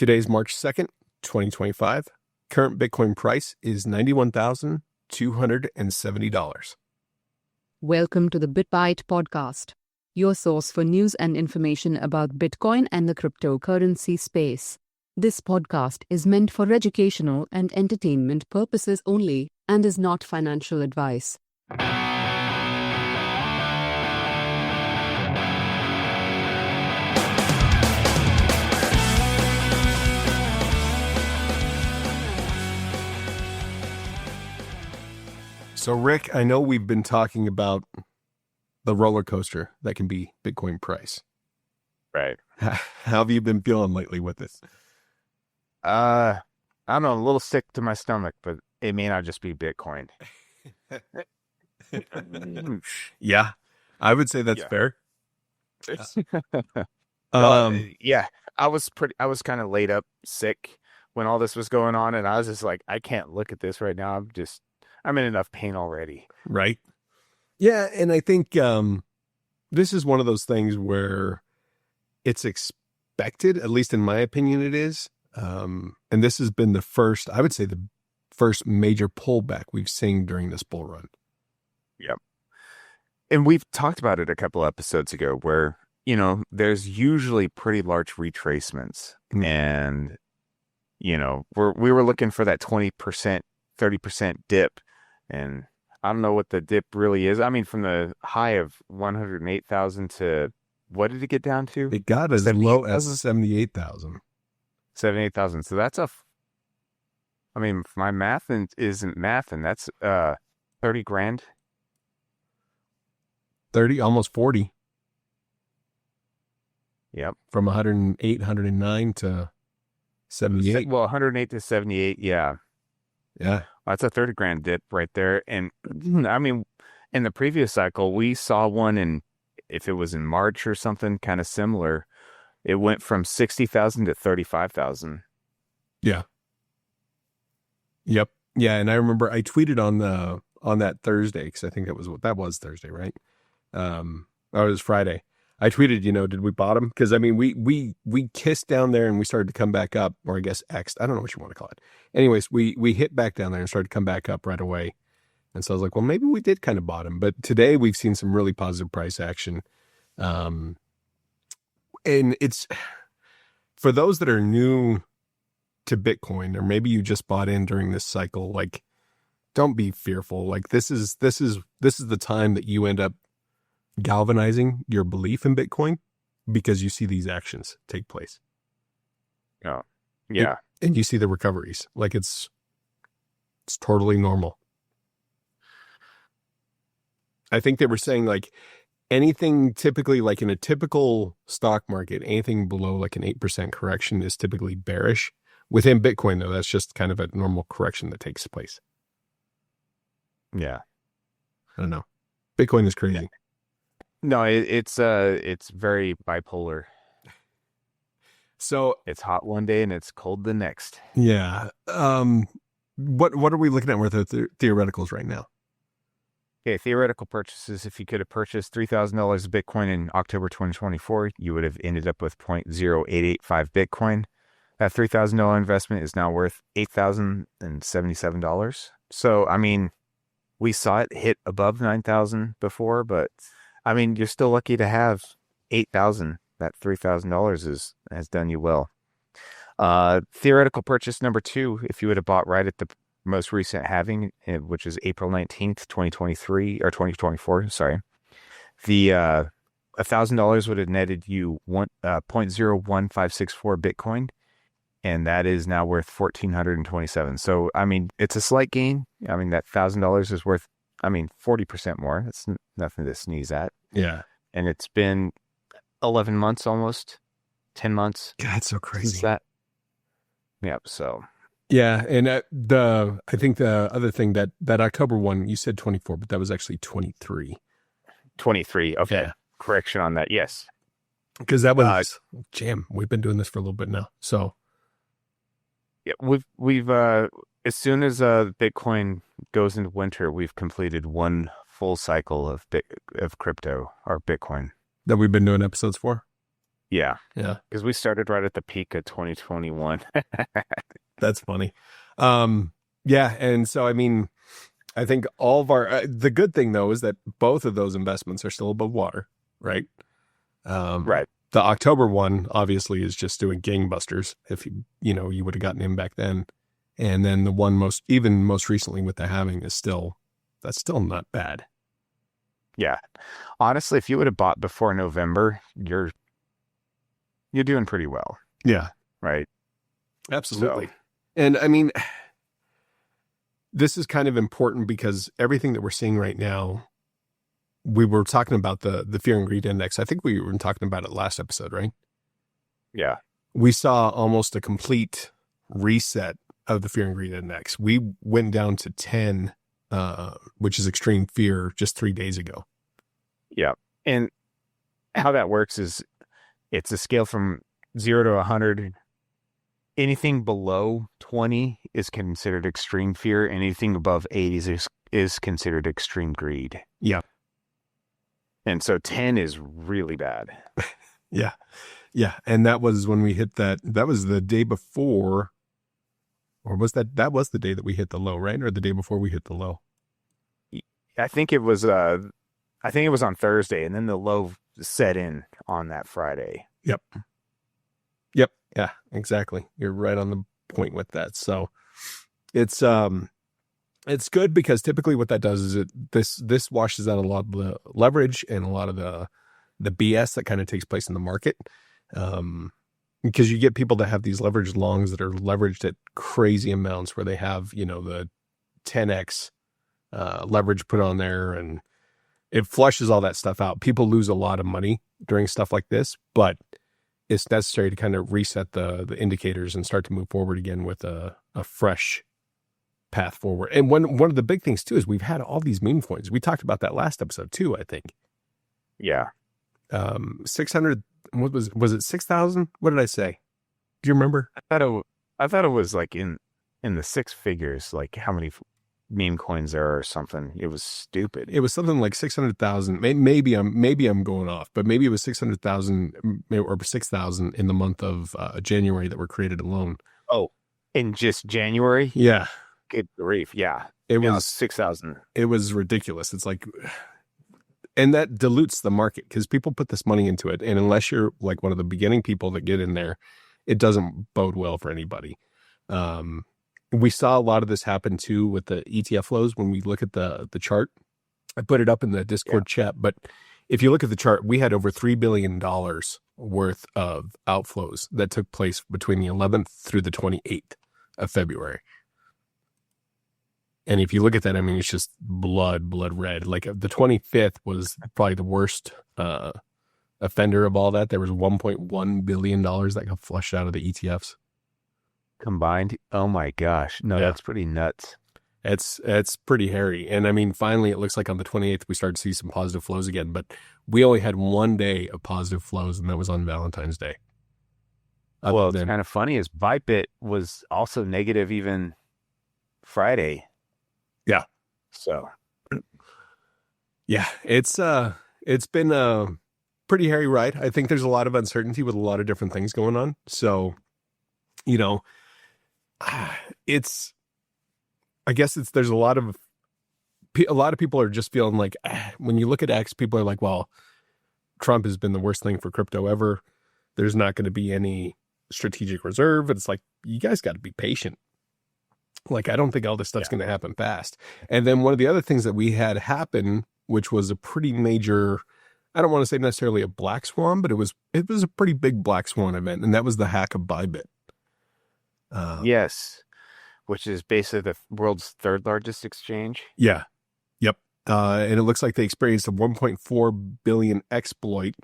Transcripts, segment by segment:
Today's March 2nd, 2025. Current Bitcoin price is $91,270. Welcome to the Bybit podcast, your source for news and information about Bitcoin and the cryptocurrency space. This podcast is meant for educational and entertainment purposes only and is not financial advice. So, Rick, I know we've been talking about the roller coaster that can be Bitcoin price. Right. How have you been feeling lately with this? I don't know, a little sick to my stomach, but it may not just be Bitcoin. Yeah, I would say that's fair. Yeah, I was kind of laid up sick when all this was going on, and I was just like, I can't look at this right now. I'm in enough pain already. Right. Yeah, and I think this is one of those things where it's expected, at least in my opinion it is. And this has been the first major pullback we've seen during this bull run. Yep. And we've talked about it a couple episodes ago where, there's usually pretty large retracements. Mm. And, we were looking for that 20%, 30% dip. And I don't know what the dip really is. I mean, from the high of 108,000 to what did it get down to? It got as low as 78,000. 78,000. So that's my math isn't math, and that's 30 grand. 30, almost 40. Yep. From 108, 109 to 78. Well, 108 to 78, yeah. Yeah. That's a 30 grand dip right there. And I mean, in the previous cycle, we saw one if it was in March or something kind of similar, it went from 60,000 to 35,000. Yeah. Yep. Yeah. And I remember I tweeted on that Thursday, because I think that was Thursday, right? Or it was Friday. I tweeted, did we bottom? Because I mean, we kissed down there and we started to come back up, or I guess X'd. I don't know what you want to call it. Anyways, we hit back down there and started to come back up right away. And so I was like, well, maybe we did kind of bottom. But today we've seen some really positive price action. And it's for those that are new to Bitcoin, or maybe you just bought in during this cycle, like, don't be fearful. Like this is the time that you end up galvanizing your belief in Bitcoin because you see these actions take place. Oh, yeah. And you see the recoveries. Like it's totally normal. I think they were saying like anything typically, like in a typical stock market, anything below like an 8% correction is typically bearish. Within Bitcoin, though, that's just kind of a normal correction that takes place. Yeah. I don't know. Bitcoin is crazy. No, it's very bipolar. So it's hot one day and it's cold the next. Yeah. What are we looking at with the theoreticals right now? Okay, theoretical purchases. If you could have purchased $3,000 of Bitcoin in October 2024, you would have ended up with 0.0885 Bitcoin. That $3,000 investment is now worth $8,077. So, I mean, we saw it hit above 9,000 before, but I mean, you're still lucky to have 8,000. That $3,000 has done you well. Theoretical purchase number 2, if you would have bought right at the most recent halving, which is April 19th, 2023 or 2024, sorry. The $1,000 would have netted you 0.01564 Bitcoin, and that is now worth 1,427. So, I mean, it's a slight gain. I mean, that $1,000 is worth 40% more. That's nothing to sneeze at. Yeah. And it's been 11 months almost, 10 months. God, that's so crazy. Since that. Yep. So. Yeah. And I think the other thing that October one, you said 24, but that was actually 23. 23. Okay. Yeah. Correction on that. Yes. Because that was, we've been doing this for a little bit now. So. Yeah. We've as soon as Bitcoin goes into winter, we've completed one full cycle of crypto or Bitcoin that we've been doing episodes for. Yeah, Yeah, because we started right at the peak of 2021. that's funny. Yeah, and so I mean, I think all of our the good thing though is that both of those investments are still above water, right? Right. The October one obviously is just doing gangbusters. If you would have gotten in back then, and then the one most recently with the halving is still not bad. Yeah. Honestly, if you would have bought before November, you're doing pretty well, Yeah, right? absolutely. So, And I mean, this is kind of important because everything that we're seeing right now, we were talking about the fear and greed index. I think we were talking about it last episode, right? yeah. We saw almost a complete reset of the fear and greed index. We went down to 10, which is extreme fear, just 3 days ago. Yeah. And how that works is it's a scale from 0 to 100. Anything below 20 is considered extreme fear. Anything above 80 is considered extreme greed. Yeah. And so 10 is really bad. Yeah. Yeah. And that was when we hit that was the day before, or was that was the day that we hit the low, right? Or the day before we hit the low? I think it was on Thursday, and then the low set in on that Friday. Yep. Yeah, exactly. You're right on the point with that. So it's good because typically what that does is this washes out a lot of the leverage and a lot of the BS that kind of takes place in the market. Because you get people that have these leveraged longs that are leveraged at crazy amounts where they have, the 10x leverage put on there, and it flushes all that stuff out. People lose a lot of money during stuff like this, but it's necessary to kind of reset the indicators and start to move forward again with a fresh path forward. And one of the big things too is we've had all these meme coins. We talked about that last episode too, I think. Yeah. 600, what was it 6,000? What did I say? Do you remember? I thought it was like in the six figures, like how many meme coins there are or something. It was stupid. It was something like 600,000. Maybe I'm going off, but maybe it was 600,000 or 6,000 in the month of January that were created alone. Oh, in just January? Yeah. Good grief. Yeah. It was 6,000. It was ridiculous. It's like, and that dilutes the market because people put this money into it. And unless you're like one of the beginning people that get in there, it doesn't bode well for anybody. We saw a lot of this happen too with the ETF flows. When we look at the chart, I put it up in the Discord chat, but if you look at the chart, we had over $3 billion worth of outflows that took place between the 11th through the 28th of February. And if you look at that, I mean, it's just blood red. Like the 25th was probably the worst offender of all that. There was $1.1 billion that got flushed out of the ETFs. Combined? Oh my gosh. No, Yeah. that's pretty nuts. It's pretty hairy. And I mean, finally, it looks like on the 28th, we started to see some positive flows again. But we only had one day of positive flows, and that was on Valentine's Day. Well, it's kind of funny is Bybit was also negative even Friday. Yeah. So. Yeah, it's been a pretty hairy ride. I think there's a lot of uncertainty with a lot of different things going on. So, there's a lot of people are just feeling like when you look at X, people are like, well, Trump has been the worst thing for crypto ever. There's not going to be any strategic reserve. It's like, you guys got to be patient. Like, I don't think all this stuff's going to happen fast. And then one of the other things that we had happen, which was a pretty major, I don't want to say necessarily a black swan, but it was a pretty big black swan event. And that was the hack of Bybit. Yes. Which is basically the world's third largest exchange. Yeah. Yep. And it looks like they experienced a 1.4 billion exploit.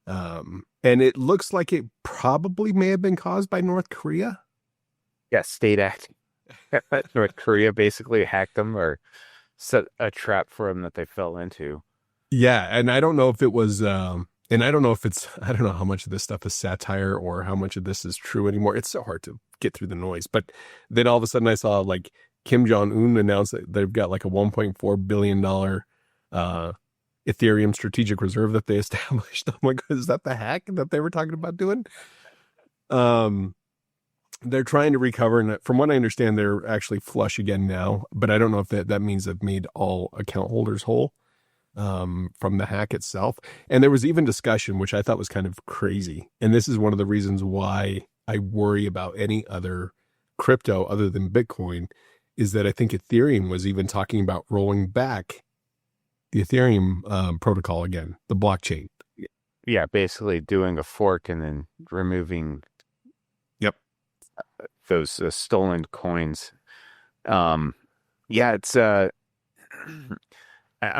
And it looks like it probably may have been caused by North Korea. Yeah, state act. North Korea basically hacked them or set a trap for them that they fell into. Yeah, and I don't know if it was, and I don't know how much of this stuff is satire or how much of this is true anymore. It's so hard to get through the noise. But then all of a sudden I saw like Kim Jong-un announce that they've got like a $1.4 billion Ethereum strategic reserve that they established. I'm like, is that the hack that they were talking about doing? They're trying to recover, and from what I understand, they're actually flush again now. But I don't know if that means they've made all account holders whole from the hack itself. And there was even discussion, which I thought was kind of crazy. And this is one of the reasons why I worry about any other crypto other than Bitcoin, is that I think Ethereum was even talking about rolling back the Ethereum protocol again, the blockchain. Yeah, basically doing a fork and then removing those stolen coins. Yeah, it's I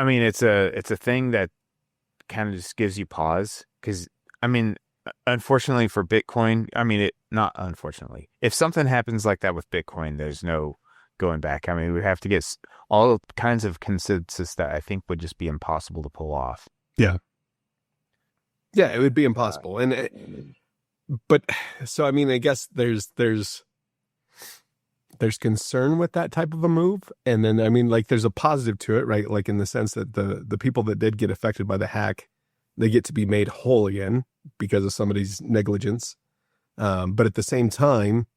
mean, it's a thing that kind of just gives you pause, because I mean, unfortunately for Bitcoin, I mean, not unfortunately, if something happens like that with Bitcoin, there's no going back. I mean, we have to get all kinds of consensus that I think would just be impossible to pull off. Yeah, it would be impossible. But so I mean, I guess there's concern with that type of a move. And then, I mean, like, there's a positive to it, right? Like, in the sense that the people that did get affected by the hack, they get to be made whole again because of somebody's negligence. But at the same time,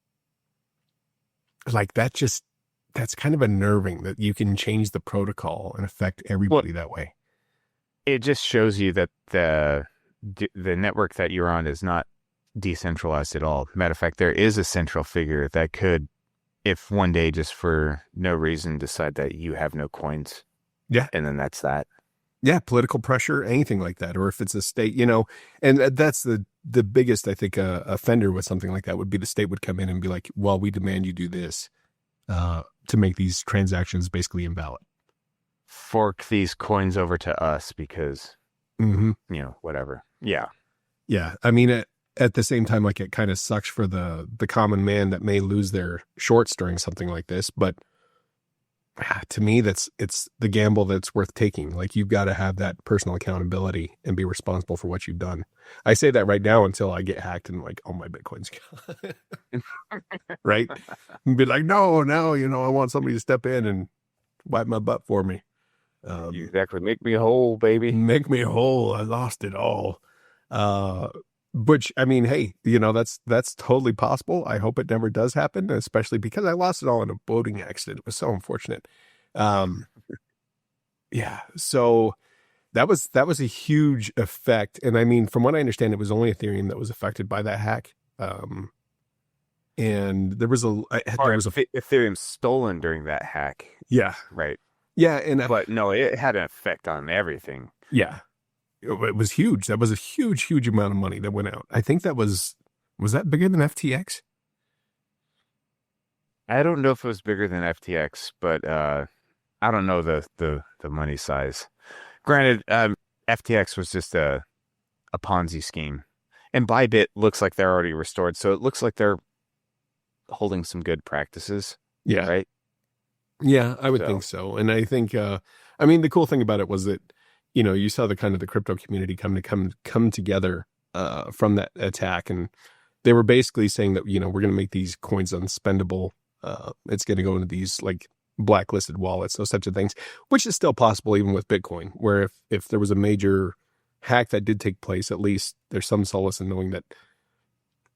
like, that's kind of unnerving that you can change the protocol and affect everybody that way. It just shows you that the network that you're on is not decentralized at all. Matter of fact, there is a central figure that could, if one day just for no reason, decide that you have no coins. Yeah. And then that's that. Yeah. Political pressure, anything like that. Or if it's a state, and that's the biggest, I think, offender with something like that would be the state would come in and be like, well, we demand you do this to make these transactions basically invalid. Fork these coins over to us because, whatever. Yeah. Yeah. I mean, at the same time, like, it kind of sucks for the common man that may lose their shorts during something like this. But to me, it's the gamble that's worth taking. Like, you've got to have that personal accountability and be responsible for what you've done. I say that right now until I get hacked and like, oh, my Bitcoin's gone. Right? And be like, no, now, I want somebody to step in and wipe my butt for me. Exactly. Make me whole, baby. Make me whole. I lost it all. Which, I mean, hey, that's totally possible. I hope it never does happen, especially because I lost it all in a boating accident. It was so unfortunate. Yeah. So that was a huge effect. And I mean, from what I understand, it was only Ethereum that was affected by that hack. And there was Ethereum stolen during that hack. Yeah. Right. Yeah. But no, it had an effect on everything. Yeah. It was huge. That was a huge, huge amount of money that went out. I think that was that bigger than FTX? I don't know if it was bigger than FTX, but I don't know the money size. Granted, FTX was just a Ponzi scheme, and Bybit looks like they're already restored, so it looks like they're holding some good practices. Yeah. Right. Yeah, I would think so. And I think, I mean, the cool thing about it was that, you saw the kind of the crypto community come together from that attack, and they were basically saying that, we're going to make these coins unspendable. It's going to go into these like blacklisted wallets, those types of things, which is still possible even with Bitcoin, where if there was a major hack that did take place, at least there's some solace in knowing that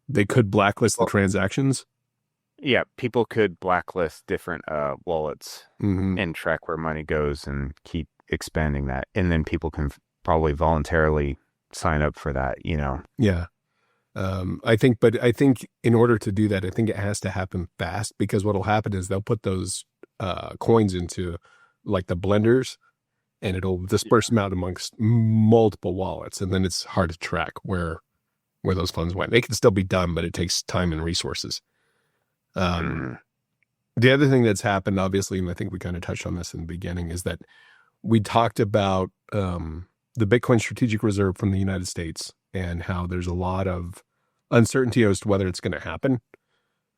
they could blacklist the transactions. Yeah, people could blacklist different wallets and track where money goes and keep expanding that. And then people can probably voluntarily sign up for that, Yeah. I think in order to do that, I think it has to happen fast, because what'll happen is they'll put those coins into like the blenders, and it'll disperse them out amongst multiple wallets. And then it's hard to track where those funds went. They can still be done, but it takes time and resources. The other thing that's happened, obviously, and I think we kind of touched on this in the beginning, is that we talked about the Bitcoin strategic reserve from the United States and how there's a lot of uncertainty as to whether it's going to happen.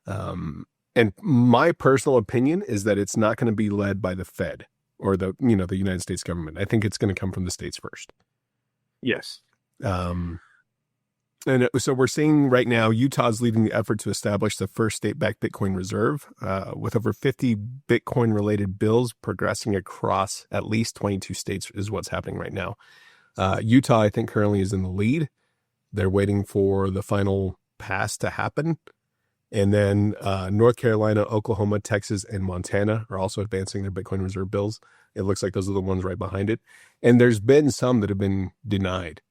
And my personal opinion is that it's not going to be led by the Fed or the United States government. I think it's going to come from the states first. Yes. And so we're seeing right now Utah's leading the effort to establish the first state-backed Bitcoin reserve, with over 50 Bitcoin-related bills progressing across at least 22 states is what's happening right now. Utah, I think, currently is in the lead. They're waiting for the final pass to happen. And then North Carolina, Oklahoma, Texas, and Montana are also advancing their Bitcoin reserve bills. It looks like those are the ones right behind it. And there's been some that have been denied.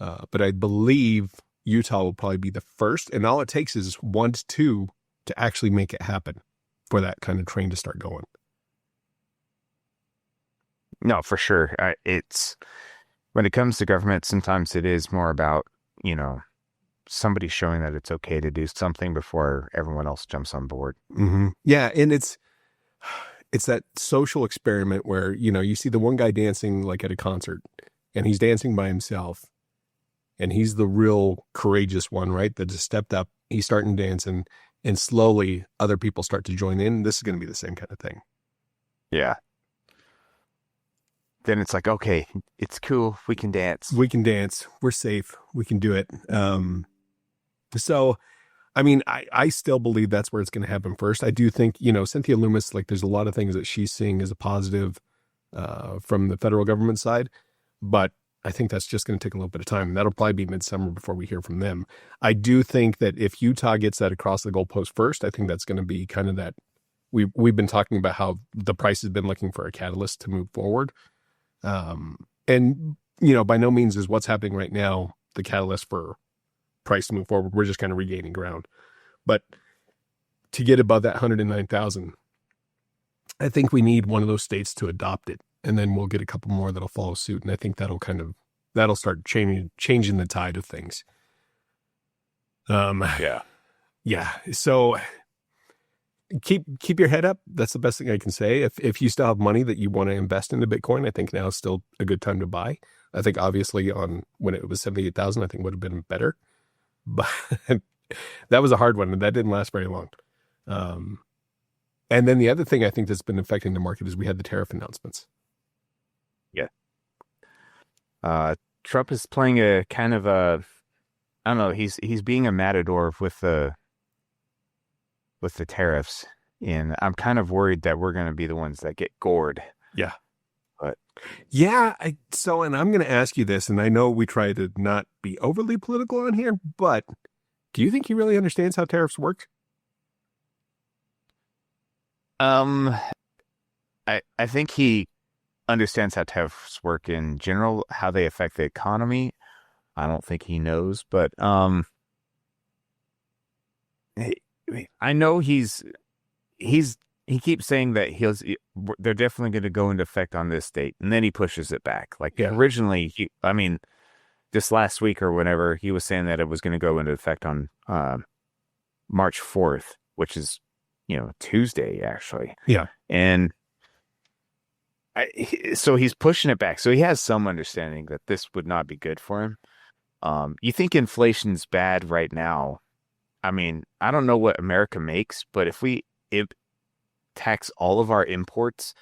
But I believe Utah will probably be the first. And all it takes is 1 to 2 to actually make it happen for that kind of train to start going. No, for sure. It's when it comes to government, sometimes it is more about, somebody showing that it's okay to do something before everyone else jumps on board. Mm-hmm. Yeah. And it's that social experiment where, you see the one guy dancing like at a concert and he's dancing by himself. And he's the real courageous one, right? That just stepped up. He's starting dancing, and slowly other people start to join in. This is going to be the same kind of thing. Yeah. Then it's like, okay, it's cool. We can dance. We can dance. We're safe. We can do it. So, I mean, I still believe that's where it's going to happen first. I do think, Cynthia Loomis, like there's a lot of things that she's seeing as a positive from the federal government side, but I think that's just going to take a little bit of time. That'll probably be midsummer before we hear from them. I do think that if Utah gets that across the goalpost first, I think that's going to be kind of that. We've been talking about how the price has been looking for a catalyst to move forward. And, by no means is what's happening right now the catalyst for price to move forward. We're just kind of regaining ground. But to get above that 109,000, I think we need one of those states to adopt it. And then we'll get a couple more that'll follow suit. And I think that'll start changing the tide of things. Yeah. So keep your head up. That's the best thing I can say. If you still have money that you want to invest into Bitcoin, I think now is still a good time to buy. I think obviously when it was 78,000, I think would have been better, but that was a hard one and that didn't last very long. And then the other thing I think that's been affecting the market is we had the tariff announcements. Yeah. Trump is playing a kind of I don't know, he's being a matador with the tariffs, and I'm kind of worried that we're going to be the ones that get gored. Yeah. But yeah, and I'm going to ask you this, and I know we try to not be overly political on here, but do you think he really understands how tariffs work? I think he understands how tariffs work in general, how they affect the economy. I don't think he knows, but I know he keeps saying that they're definitely going to go into effect on this date, and then he pushes it back. Like originally, this last week or whenever, he was saying that it was going to go into effect on March 4th, which is Tuesday actually. Yeah, and so he's pushing it back. So he has some understanding that this would not be good for him. You think inflation's bad right now? I mean, I don't know what America makes, but if we tax all of our imports,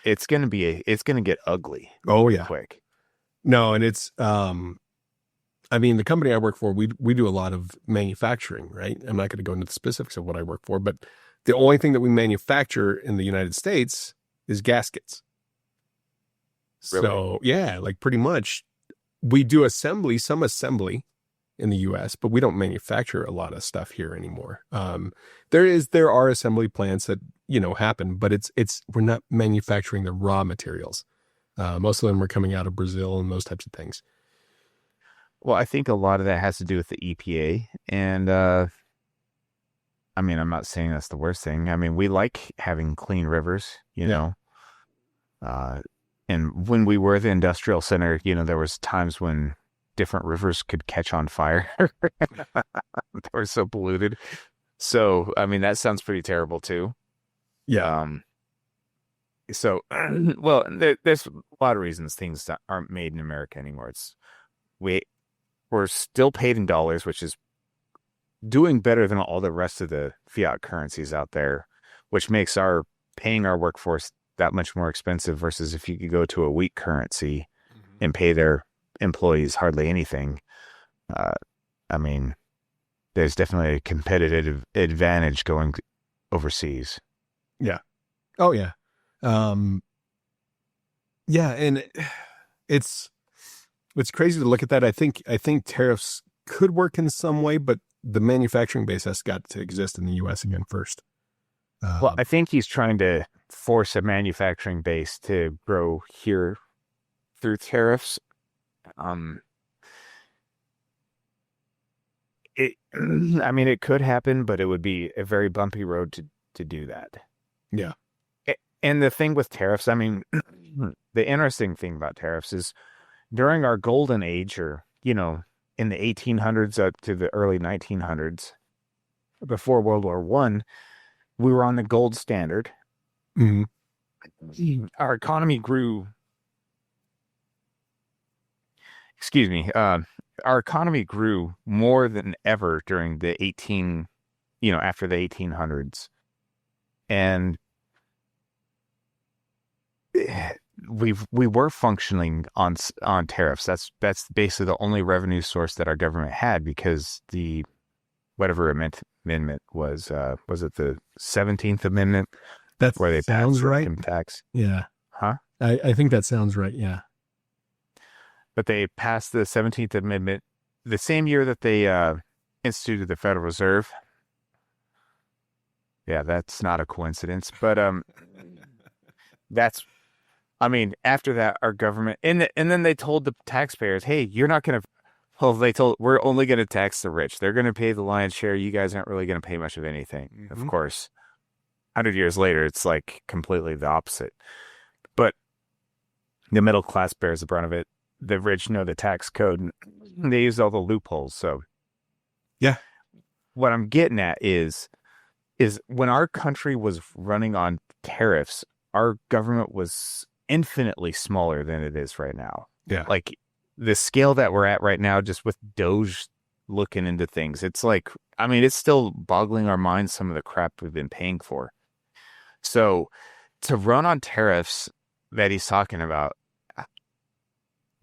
it's gonna get ugly. Oh yeah, quick. No, and it's the company I work for, we do a lot of manufacturing, right? I'm not going to go into the specifics of what I work for, but the only thing that we manufacture in the United States is gaskets. Really? So yeah, like pretty much we do some assembly in the US, but we don't manufacture a lot of stuff here anymore. There are assembly plants that, happen, but we're not manufacturing the raw materials. Most of them are coming out of Brazil and those types of things. Well, I think a lot of that has to do with the EPA. And, I'm not saying that's the worst thing. I mean, we like having clean rivers, know. And when we were the industrial center, there was times when different rivers could catch on fire. They were so polluted. So, that sounds pretty terrible too. Yeah. So, well, there's a lot of reasons things that aren't made in America anymore. We're still paid in dollars, which is doing better than all the rest of the fiat currencies out there, which makes paying our workforce that much more expensive versus if you could go to a weak currency and pay their employees hardly anything. Uh, I mean, there's definitely a competitive advantage going overseas. Yeah. Oh yeah. Um, yeah, and it's it's crazy to look at that. I think tariffs could work in some way, but the manufacturing base has got to exist in the U.S. again first. Well, Um, I think he's trying to force a manufacturing base to grow here through tariffs. Um, it, I mean, it could happen, but it would be a very bumpy road to do that. yeah. And the thing with tariffs, I mean, the interesting thing about tariffs is during our golden age, or, in the 1800s up to the early 1900s, before World War One, we were on the gold standard. Mhm. Our economy grew, excuse me, our economy grew more than ever during the after the 1800s. And we were functioning on tariffs. That's basically the only revenue source that our government had, because the whatever amendment was it the 17th Amendment, That where they passed sounds the right. income tax? Yeah. Huh? I think that sounds right. Yeah. But they passed the 17th Amendment the same year that they instituted the Federal Reserve. Yeah, that's not a coincidence. But that's I mean, after that, our government and then they told the taxpayers, "Hey, you're not going to." Well, we're only going to tax the rich. They're going to pay the lion's share. You guys aren't really going to pay much of anything. Of Mhm. course, 100 years later, it's like completely the opposite. But the middle class bears the brunt of it. The rich know the tax code, and they use all the loopholes. So, Yeah. what I'm getting at is when our country was running on tariffs, our government was infinitely smaller than it is right now. Yeah. Like the scale that we're at right now, just with Doge looking into things, it's like, I mean, it's still boggling our minds, some of the crap we've been paying for. So to run on tariffs that he's talking about, I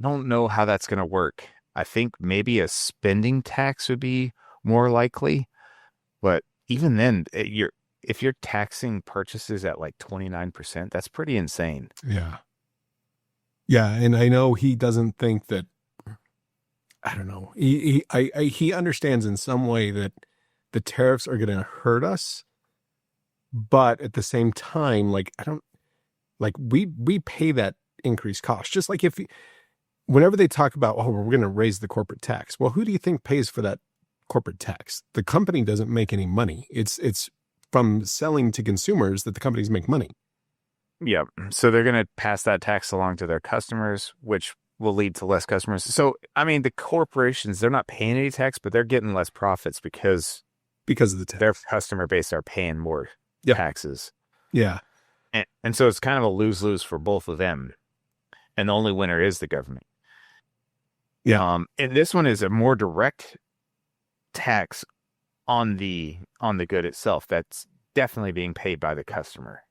don't know how that's going to work. I think maybe a spending tax would be more likely, but even then, if you're taxing purchases at like 29%, that's pretty insane. Yeah. Yeah. And I know he doesn't think that, I don't know. He understands in some way that the tariffs are going to hurt us, but at the same time, like, I don't like we pay that increased cost. Just like whenever they talk about, oh, we're going to raise the corporate tax. Well, who do you think pays for that corporate tax? The company doesn't make any money. It's from selling to consumers that the companies make money. Yeah. So they're going to pass that tax along to their customers, which will lead to less customers. So, I mean, the corporations, they're not paying any tax, but they're getting less profits because Because of the their tax. customer base are paying more Yep. taxes. Yeah. And so it's kind of a lose-lose for both of them. And the only winner is the government. Yeah. And this one is a more direct tax on the good itself. That's definitely being paid by the customer,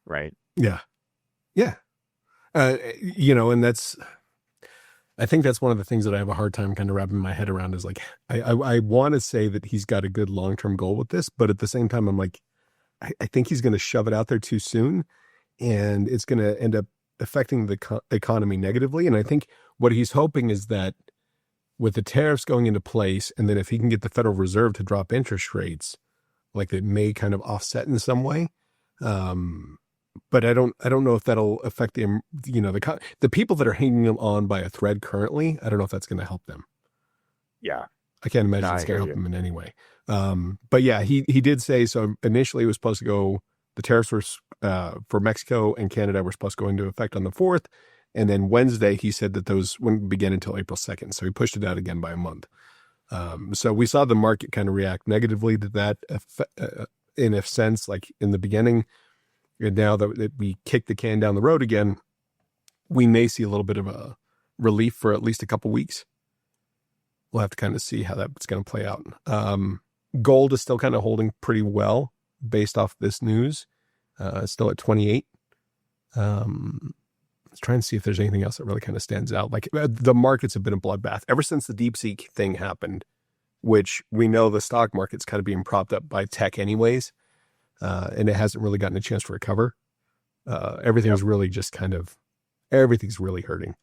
right? Yeah. Yeah. And I think that's one of the things that I have a hard time kind of wrapping my head around is like, I want to say that he's got a good long-term goal with this, but at the same time, I'm like, I think he's going to shove it out there too soon, and it's going to end up affecting the economy negatively. And I think what he's hoping is that with the tariffs going into place, and then if he can get the Federal Reserve to drop interest rates, like it may kind of offset in some way. But I don't know if that'll affect the people that are hanging on by a thread currently. I don't know if that's going to help them. Yeah. I can't imagine No, it's I going hear to help you. them in any way. But yeah, he did say so. Initially, it was supposed to go. The tariffs were for Mexico and Canada were supposed to go into effect on the 4th, and then Wednesday he said that those wouldn't begin until April 2nd. So he pushed it out again by a month. So we saw the market kind of react negatively to that, in a sense, like in the beginning. And now that we kick the can down the road again, we may see a little bit of a relief for at least a couple weeks. We'll have to kind of see how that's going to play out. Gold is still kind of holding pretty well based off this news. It's still at 28. Let's trying to see if there's anything else that really kind of stands out. Like the markets have been a bloodbath ever since the DeepSeek thing happened, which we know the stock market's kind of being propped up by tech anyways. And it hasn't really gotten a chance to recover. Everything's really just everything's really hurting.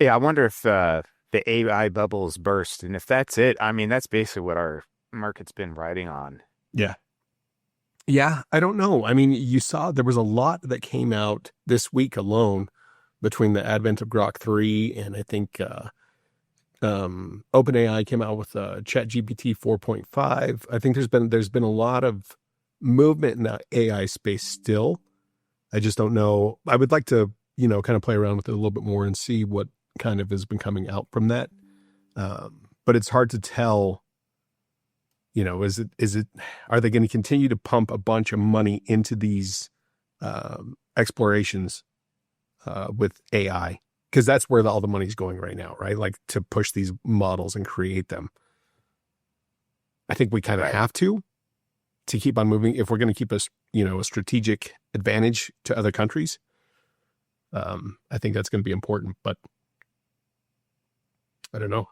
Yeah, I wonder if the AI bubbles burst. And if that's it, I mean, that's basically what our market's been riding on. Yeah. Yeah, I don't know. I mean, you saw there was a lot that came out this week alone between the advent of Grok 3 and I think OpenAI came out with ChatGPT 4.5. I think there's been a lot of movement in the AI space still. I just don't know. I would like to, kind of play around with it a little bit more and see what kind of has been coming out from that. But it's hard to tell, are they going to continue to pump a bunch of money into these explorations with AI? Because that's where all the money's going right now, right? Like to push these models and create them. I think we kind of have to keep on moving if we're going to keep us, a strategic advantage to other countries. I think that's going to be important, but I don't know.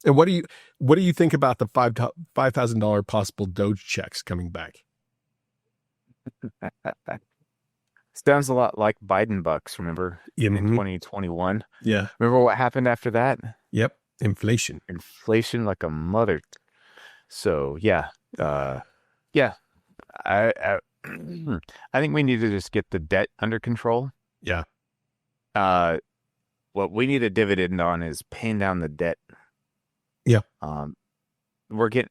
And what do you think about the $5,000 possible Doge checks coming back? Sounds a lot like Biden bucks, remember? In 2021. Yeah. Remember what happened after that? Yep. Inflation like a mother. So yeah. Yeah. I think we need to just get the debt under control. Yeah. What we need a dividend on is paying down the debt. Yeah.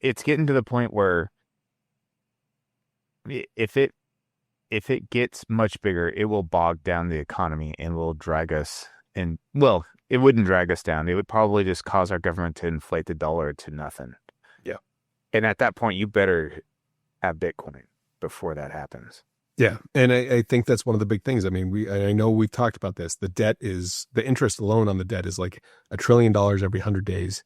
It's getting to the point where if it gets much bigger, it will bog down the economy and will drag us. And well, it wouldn't drag us down. It would probably just cause our government to inflate the dollar to nothing. Yeah. And at that point, you better have Bitcoin before that happens. Yeah. And I think that's one of the big things. I mean, I know we've talked about this. The interest alone on the debt is like $1 trillion every 100 days.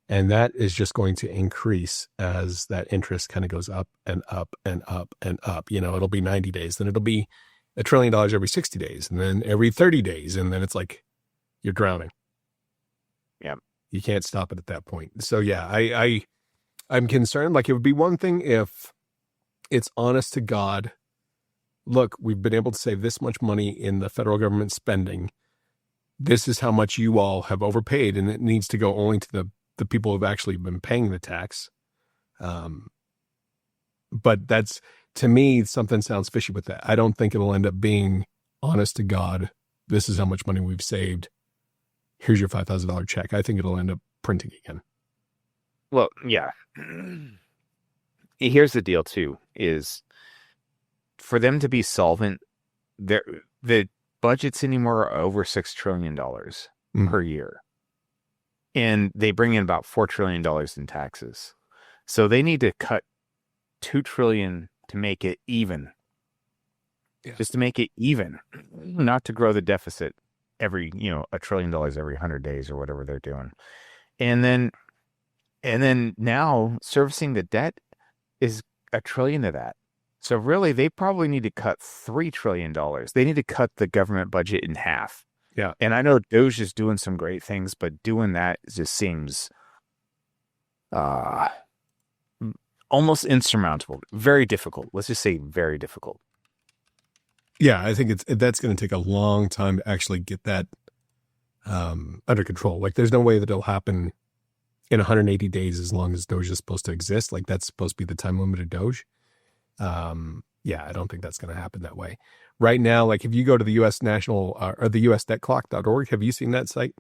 And that is just going to increase as that interest kind of goes up and up and up and up. It'll be 90 days, then it'll be $1 trillion every 60 days, and then every 30 days. And then it's like you're drowning. Yeah. You can't stop it at that point. So yeah, I'm concerned. Like it would be one thing if it's honest to God. Look, we've been able to save this much money in the federal government spending. This is how much you all have overpaid, and it needs to go only to the people who've actually been paying the tax. But that's, to me, something sounds fishy with that. I don't think it'll end up being honest to God. This is how much money we've saved. Here's your $5,000 check. I think it'll end up printing again. Well, yeah. Here's the deal too, is for them to be solvent, the budgets anymore are over $6 trillion per year. And they bring in about $4 trillion in taxes. So they need to cut $2 trillion to make it even. Yeah. Just to make it even, not to grow the deficit every, $1 trillion every 100 days or whatever they're doing. And then now servicing the debt is $1 trillion of that. So really, they probably need to cut $3 trillion. They need to cut the government budget in half. Yeah. And I know Doge is doing some great things, but doing that just seems almost insurmountable. Very difficult. Let's just say very difficult. Yeah, I think that's going to take a long time to actually get that under control. Like there's no way that it'll happen in 180 days as long as Doge is supposed to exist. Like that's supposed to be the time limit of Doge. Yeah, I don't think that's going to happen that way. Right now, like if you go to the U.S. National or the USDebtClock.org, have you seen that site?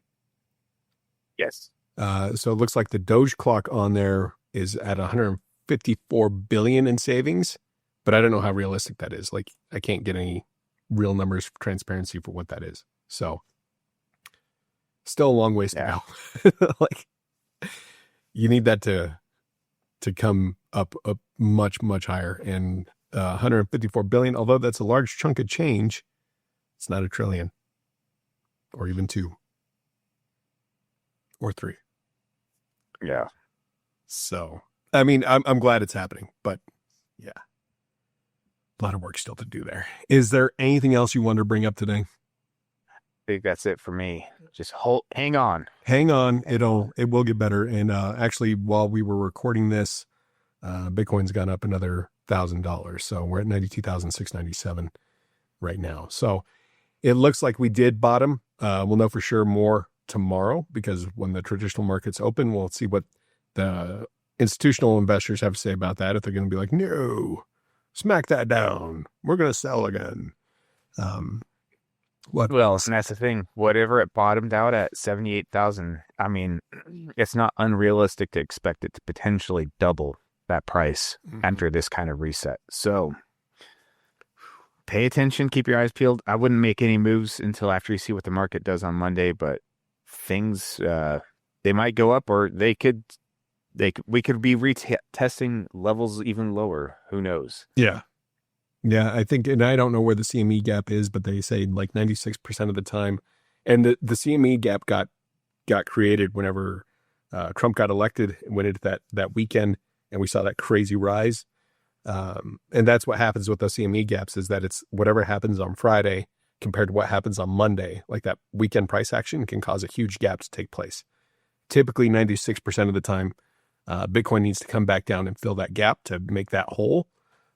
Yes. So it looks like the Doge clock on there is at 154 billion in savings, but I don't know how realistic that is. Like I can't get any real numbers for transparency for what that is. So still a long ways to go. Like you need that to come up much, much higher. And 154 billion, although that's a large chunk of change, it's not $1 trillion or even 2 or 3. Yeah. So, I mean, I'm glad it's happening, but yeah. A lot of work still to do there. Is there anything else you want to bring up today? I think that's it for me. Just hang on. Hang on. It will get better. And actually, while we were recording this, Bitcoin's gone up another $1,000. So we're at 92,697 right now. So it looks like we did bottom. We'll know for sure more tomorrow, because when the traditional markets open, we'll see what the institutional investors have to say about that. If they're going to be like, no, smack that down, we're going to sell again. Well, and that's the thing. Whatever it bottomed out at 78,000, I mean, it's not unrealistic to expect it to potentially double that price after this kind of reset. So pay attention, keep your eyes peeled. I wouldn't make any moves until after you see what the market does on Monday, but things, they might go up, or we could be retesting levels even lower. Who knows? Yeah. Yeah, I think, and I don't know where the CME gap is, but they say like 96% of the time. And the CME gap got created whenever Trump got elected, went into that weekend, and we saw that crazy rise. And that's what happens with those CME gaps, is that it's whatever happens on Friday compared to what happens on Monday. Like that weekend price action can cause a huge gap to take place. Typically 96% of the time, Bitcoin needs to come back down and fill that gap to make that whole.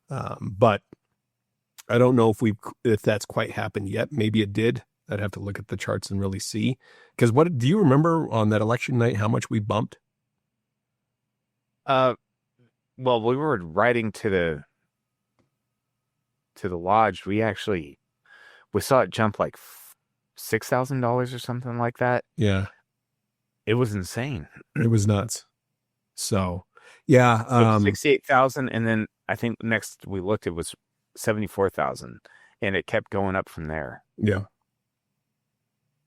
But I don't know if that's quite happened yet. Maybe it did. I'd have to look at the charts and really see. Because what do you remember on that election night, how much we bumped? Well, we were riding to the lodge. We saw it jump like $6,000 or something like that. Yeah. It was insane. It was nuts. So, yeah. 68,000. And then I think next we looked, it was 74,000, and it kept going up from there. Yeah.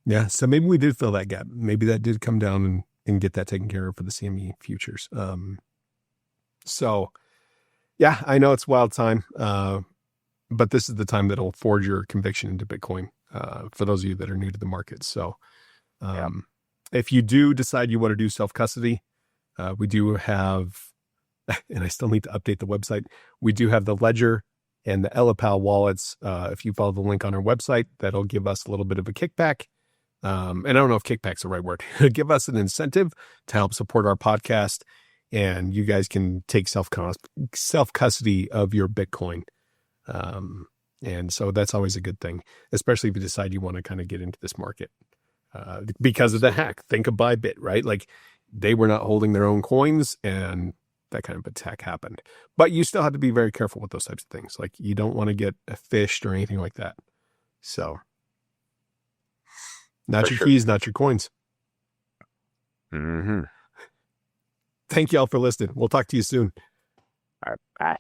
Yeah. So maybe we did fill that gap. Maybe that did come down and get that taken care of for the CME futures. So yeah, I know it's wild time. But this is the time that'll forge your conviction into Bitcoin, for those of you that are new to the market. So, if you do decide you want to do self-custody, we do have, and I still need to update the website. We do have the Ledger and the Elipal wallets. If you follow the link on our website, that'll give us a little bit of a kickback. And I don't know if kickback's the right word. Give us an incentive to help support our podcast, and you guys can take self-custody of your Bitcoin. And so that's always a good thing, especially if you decide you want to kind of get into this market, because of the hack. Think of Bybit, right? Like they were not holding their own coins, and that kind of attack happened. But you still have to be very careful with those types of things. Like you don't want to get phished or anything like that. So not your keys, not your coins. Mm-hmm. Thank you all for listening. We'll talk to you soon. All right. Bye.